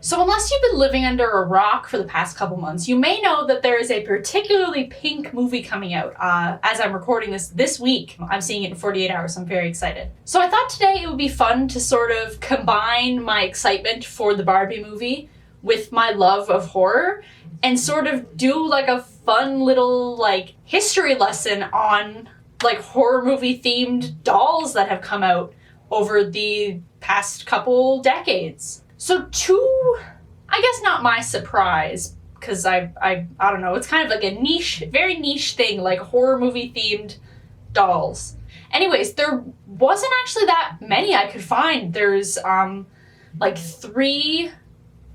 So unless you've been living under a rock for the past couple months, you may know that there is a particularly pink movie coming out as I'm recording this week. I'm seeing it in 48 hours, so I'm very excited. So I thought today it would be fun to sort of combine my excitement for the Barbie movie with my love of horror and sort of do like a fun little like history lesson on like horror movie themed dolls that have come out over the past couple decades. So I guess not my surprise, because I don't know, it's kind of like a niche, very niche thing, like horror movie themed dolls. Anyways, there wasn't actually that many I could find. There's like 3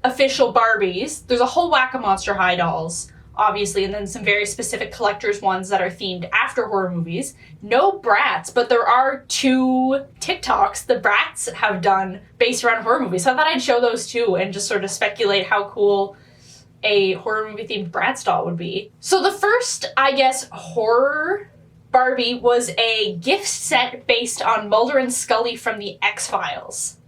official Barbies. There's a whole whack of Monster High dolls, obviously, and then some very specific collector's ones that are themed after horror movies. No Bratz, but there are 2 TikToks the Bratz have done based around horror movies. So I thought I'd show those too and just sort of speculate how cool a horror movie themed Bratz doll would be. So the first, I guess, horror Barbie was a gift set based on Mulder and Scully from the X-Files.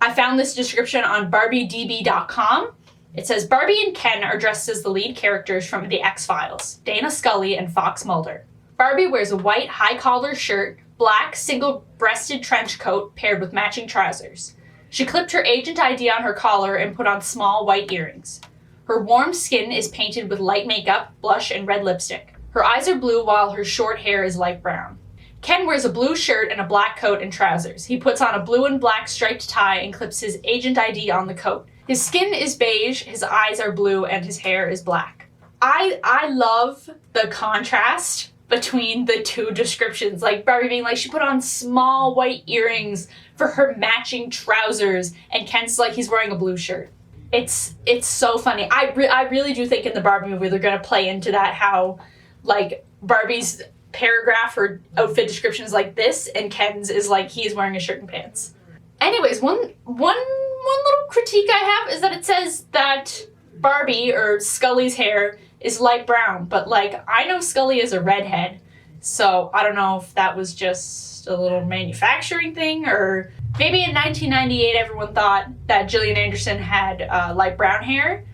I found this description on barbiedb.com. It says, Barbie and Ken are dressed as the lead characters from The X-Files, Dana Scully and Fox Mulder. Barbie wears a white high-collar shirt, black single-breasted trench coat paired with matching trousers. She clipped her agent ID on her collar and put on small white earrings. Her warm skin is painted with light makeup, blush, and red lipstick. Her eyes are blue while her short hair is light brown. Ken wears a blue shirt and a black coat and trousers. He puts on a blue and black striped tie and clips his agent ID on the coat. His skin is beige, his eyes are blue, and his hair is black. I love the contrast between the 2 descriptions. Like Barbie being like, she put on small white earrings for her matching trousers, and Ken's like, he's wearing a blue shirt. It's so funny. I really do think in the Barbie movie they're going to play into that, how like Barbie's paragraph or outfit description is like this, and Ken's is like, he's wearing a shirt and pants. Anyways, one little critique I have is that it says that Barbie, or Scully's hair, is light brown, but like, I know Scully is a redhead, so I don't know if that was just a little manufacturing thing, or maybe in 1998 everyone thought that Gillian Anderson had light brown hair.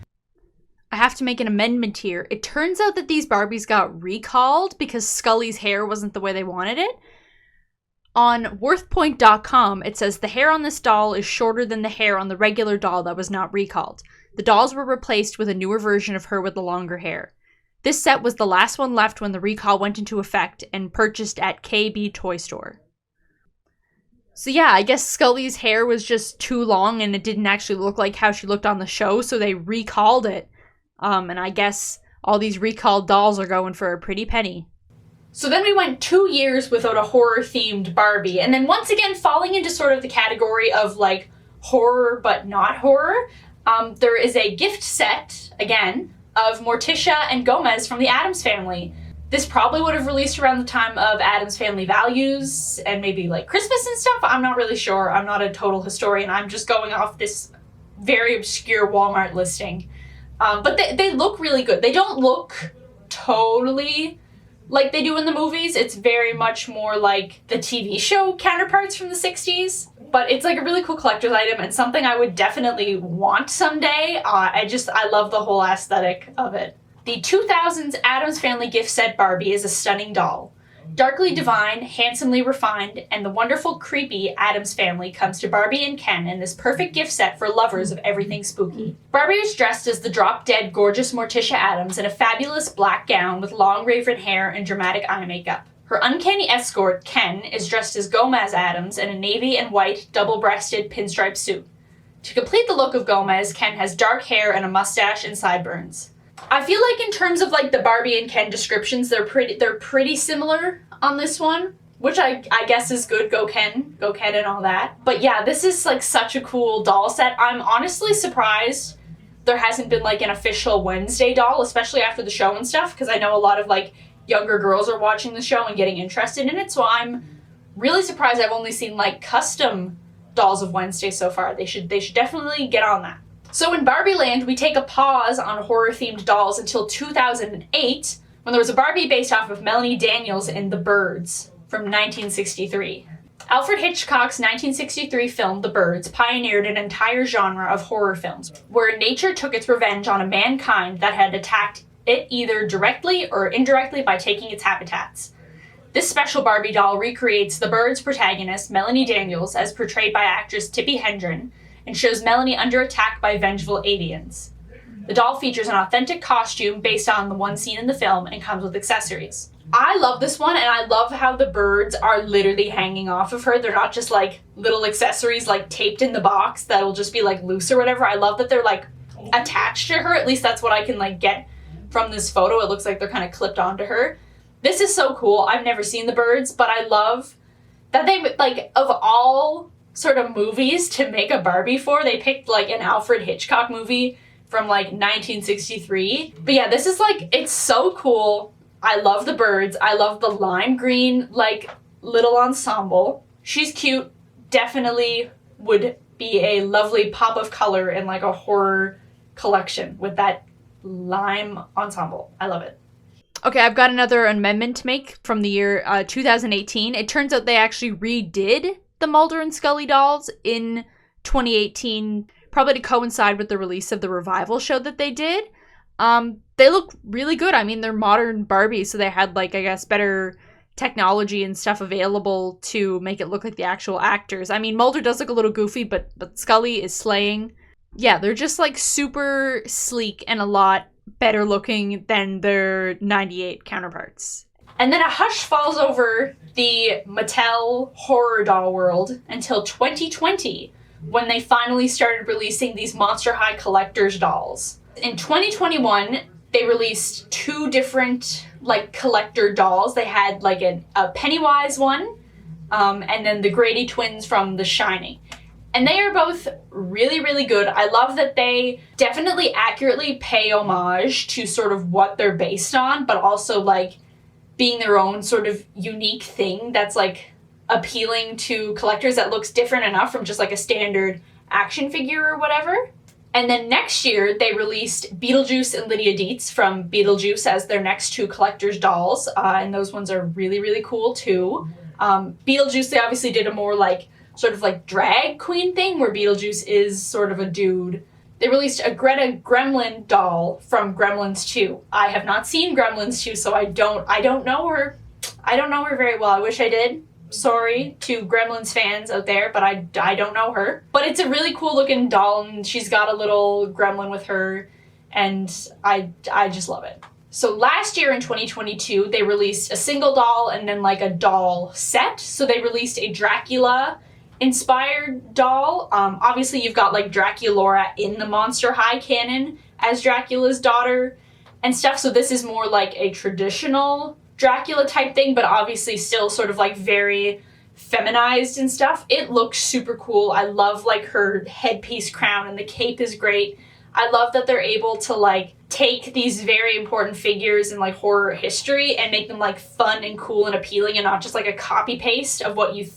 I have to make an amendment here. It turns out that these Barbies got recalled because Scully's hair wasn't the way they wanted it. On worthpoint.com, it says the hair on this doll is shorter than the hair on the regular doll that was not recalled. The dolls were replaced with a newer version of her with the longer hair. This set was the last one left when the recall went into effect and purchased at KB Toy Store. So yeah, I guess Scully's hair was just too long and it didn't actually look like how she looked on the show, so they recalled it. And I guess all these recalled dolls are going for a pretty penny. So then we went 2 years without a horror-themed Barbie, and then once again falling into sort of the category of like horror but not horror, there is a gift set, again, of Morticia and Gomez from the Addams Family. This probably would have released around the time of Addams Family Values and maybe like Christmas and stuff. I'm not really sure. I'm not a total historian. I'm just going off this very obscure Walmart listing. But they look really good. They don't look totally like they do in the movies. It's very much more like the TV show counterparts from the 60s. But it's like a really cool collector's item and something I would definitely want someday. I love the whole aesthetic of it. The 2000s Addams Family gift set Barbie is a stunning doll. Darkly divine, handsomely refined, and the wonderful, creepy Addams Family comes to Barbie and Ken in this perfect gift set for lovers of everything spooky. Barbie is dressed as the drop-dead gorgeous Morticia Addams in a fabulous black gown with long raven hair and dramatic eye makeup. Her uncanny escort, Ken, is dressed as Gomez Addams in a navy and white, double-breasted pinstripe suit. To complete the look of Gomez, Ken has dark hair and a mustache and sideburns. I feel like in terms of like the Barbie and Ken descriptions, they're pretty similar on this one, which I guess is good. Go Ken and all that. But yeah, this is like such a cool doll set. I'm honestly surprised there hasn't been like an official Wednesday doll, especially after the show and stuff, because I know a lot of like younger girls are watching the show and getting interested in it. So I'm really surprised I've only seen like custom dolls of Wednesday so far. They should definitely get on that. So in Barbie Land, we take a pause on horror-themed dolls until 2008, when there was a Barbie based off of Melanie Daniels in The Birds from 1963. Alfred Hitchcock's 1963 film, The Birds, pioneered an entire genre of horror films, where nature took its revenge on a mankind that had attacked it either directly or indirectly by taking its habitats. This special Barbie doll recreates The Birds' protagonist, Melanie Daniels, as portrayed by actress Tippi Hedren, and shows Melanie under attack by vengeful aliens. The doll features an authentic costume based on the one scene in the film and comes with accessories. I love this one, and I love how the birds are literally hanging off of her. They're not just like little accessories like taped in the box that'll just be like loose or whatever. I love that they're like attached to her. At least that's what I can like get from this photo. It looks like they're kind of clipped onto her. This is so cool. I've never seen the birds, but I love that they, like, of all sort of movies to make a Barbie for, they picked like an Alfred Hitchcock movie from like 1963. But yeah, this is like, it's so cool. I love the birds. I love the lime green, like, little ensemble. She's cute. Definitely would be a lovely pop of color in, like, a horror collection with that lime ensemble. I love it. Okay, I've got another amendment to make from the year 2018. It turns out they actually redid the Mulder and Scully dolls in 2018, probably to coincide with the release of the revival show that they did. They look really good. I mean, they're modern Barbies, so they had, like, I guess, better technology and stuff available to make it look like the actual actors. I mean, Mulder does look a little goofy, but Scully is slaying. Yeah, they're just, like, super sleek and a lot better looking than their 98 counterparts. And then a hush falls over the Mattel horror doll world until 2020, when they finally started releasing these Monster High collector's dolls. In 2021, they released two different, like, collector dolls. They had, like, a Pennywise one, and then the Grady twins from The Shining. And they are both really, really good. I love that they definitely accurately pay homage to sort of what they're based on, but also, like, being their own sort of unique thing that's, like, appealing to collectors, that looks different enough from just, like, a standard action figure or whatever. And then next year, they released Beetlejuice and Lydia Dietz from Beetlejuice as their next two collector's dolls, and those ones are really, really cool, too. Beetlejuice, they obviously did a more, like, sort of, like, drag queen thing, where Beetlejuice is sort of a dude. They released a Greta Gremlin doll from Gremlins 2. I have not seen Gremlins 2, so I don't know her. I don't know her very well. I wish I did. Sorry to Gremlins fans out there, but I don't know her. But it's a really cool looking doll, and she's got a little gremlin with her, and I just love it. So last year in 2022, they released a single doll and then, like, a doll set. So they released a Dracula inspired doll. Obviously you've got, like, Draculaura in the Monster High canon as Dracula's daughter and stuff. So this is more like a traditional Dracula type thing, but obviously still sort of, like, very feminized and stuff. It looks super cool. I love, like, her headpiece crown, and the cape is great. I love that they're able to, like, take these very important figures in, like, horror history and make them, like, fun and cool and appealing, and not just, like, a copy paste of what you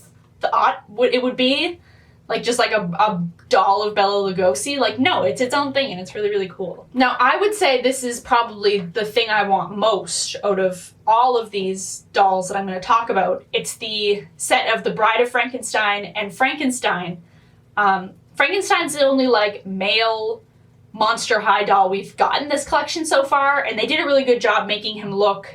thought it would be. Like, just like a doll of Bela Lugosi. Like, no, it's its own thing, and it's really, really cool. Now, I would say this is probably the thing I want most out of all of these dolls that I'm going to talk about. It's the set of The Bride of Frankenstein and Frankenstein. Frankenstein's the only, like, male Monster High doll we've gotten this collection so far, and they did a really good job making him look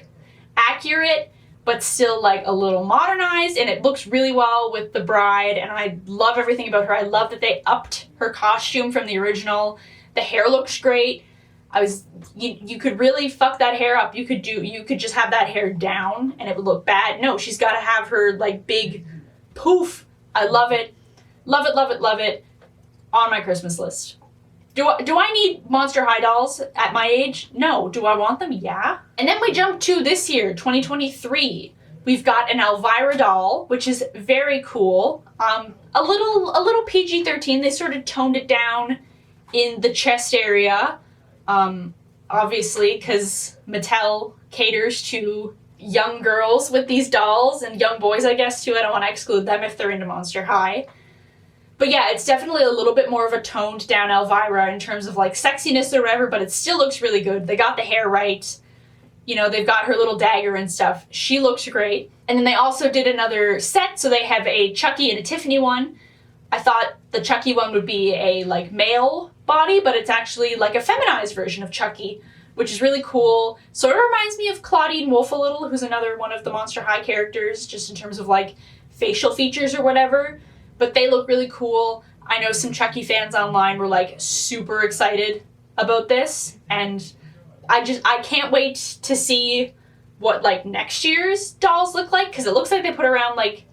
accurate, but still, like, a little modernized, and it looks really well with the bride, and I love everything about her. I love that they upped her costume from the original. The hair looks great. You could really fuck that hair up. You could just have that hair down and it would look bad. No, she's got to have her, like, big poof. I love it. Love it, love it, love it. On my Christmas list. Do I need Monster High dolls at my age? No. Do I want them? Yeah. And then we jump to this year, 2023. We've got an Elvira doll, which is very cool. A little PG-13. They sort of toned it down in the chest area. Obviously, because Mattel caters to young girls with these dolls, and young boys, I guess, too. I don't want to exclude them if they're into Monster High. But yeah, it's definitely a little bit more of a toned down Elvira in terms of, like, sexiness or whatever, but it still looks really good. They got the hair right. You know, they've got her little dagger and stuff. She looks great. And then they also did another set, so they have a Chucky and a Tiffany one. I thought the Chucky one would be a like male body, but it's actually like a feminized version of Chucky, which is really cool. Sort of reminds me of Claudine Wolf a little, who's another one of the Monster High characters, just in terms of like facial features or whatever. But they look really cool. I know some Chucky fans online were like super excited about this, and I can't wait to see what like next year's dolls look like, because it looks like they put around like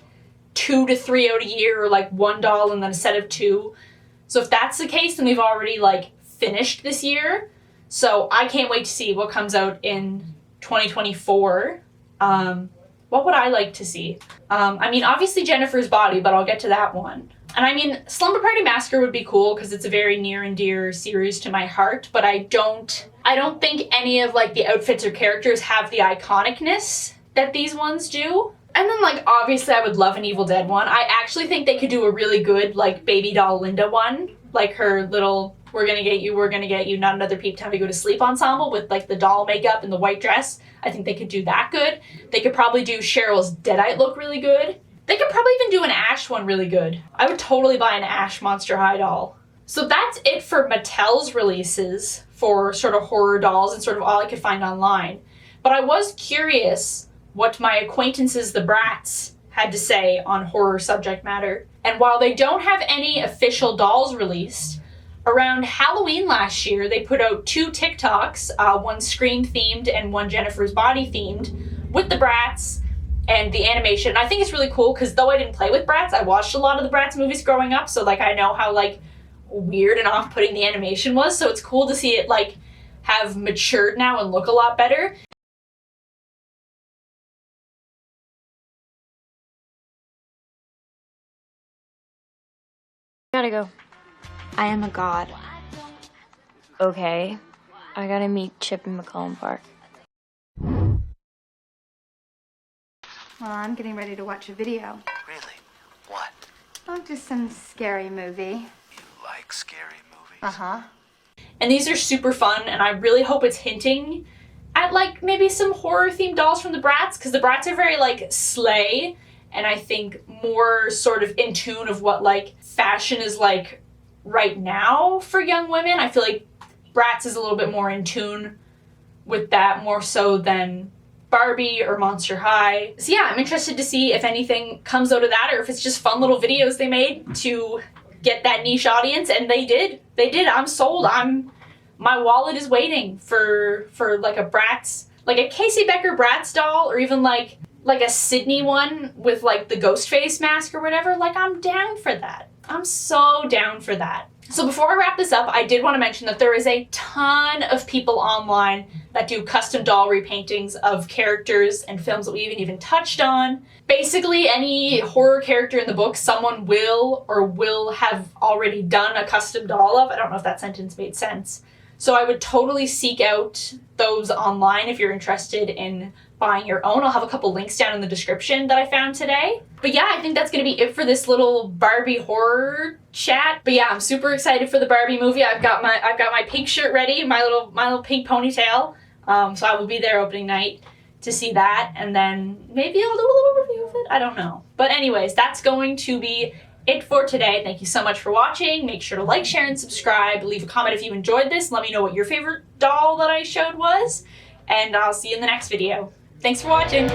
2 to 3 out a year, or like one doll and then a set of 2. So if that's the case, then we've already like finished this year. So I can't wait to see what comes out in 2024. What would I like to see? I mean, obviously Jennifer's body, but I'll get to that one. And I mean, Slumber Party Massacre would be cool because it's a very near and dear series to my heart, but I don't think any of like the outfits or characters have the iconicness that these ones do. And then like obviously I would love an Evil Dead one. I actually think they could do a really good like baby doll Linda one, like her little we're gonna get you, not another peep time to go to sleep ensemble with like the doll makeup and the white dress. I think they could do that good. They could probably do Cheryl's Deadite look really good. They could probably even do an Ash one really good. I would totally buy an Ash Monster High doll. So that's it for Mattel's releases for sort of horror dolls and sort of all I could find online. But I was curious what my acquaintances, the Bratz, had to say on horror subject matter. And while they don't have any official dolls released, around Halloween last year, they put out 2 TikToks, one Scream themed and one Jennifer's Body themed, with the Bratz and the animation. And I think it's really cool because though I didn't play with Bratz, I watched a lot of the Bratz movies growing up, so like I know how like weird and off-putting the animation was, so it's cool to see it like have matured now and look a lot better. Gotta go. I am a god. Okay. I gotta meet Chip in McCollum Park. Well, I'm getting ready to watch a video. Really? What? Oh, just some scary movie. You like scary movies? Uh-huh. And these are super fun, and I really hope it's hinting at like maybe some horror themed dolls from the Bratz, because the Bratz are very like slay, and I think more sort of in tune of what like fashion is like right now for young women. I feel like Bratz is a little bit more in tune with that, more so than Barbie or Monster High. So yeah, I'm interested to see if anything comes out of that, or if it's just fun little videos they made to get that niche audience, and they did. I'm sold. My wallet is waiting for like a Bratz, like a Casey Becker Bratz doll, or even like a Sydney one with like the ghost face mask or whatever. Like, I'm down for that. I'm so down for that. So before I wrap this up, I did want to mention that there is a ton of people online that do custom doll repaintings of characters and films that we haven't even touched on. Basically, any horror character in the book, someone will have already done a custom doll of. I don't know if that sentence made sense. So I would totally seek out those online if you're interested in buying your own. I'll have a couple links down in the description that I found today. But yeah, I think that's going to be it for this little Barbie horror chat. But yeah, I'm super excited for the Barbie movie. I've got my pink shirt ready, my little pink ponytail. So I will be there opening night to see that, and then maybe I'll do a little review of it. I don't know. But anyways, that's going to be it for today. Thank you so much for watching. Make sure to like, share, and subscribe. Leave a comment if you enjoyed this. Let me know what your favorite doll that I showed was. And I'll see you in the next video. Thanks for watching.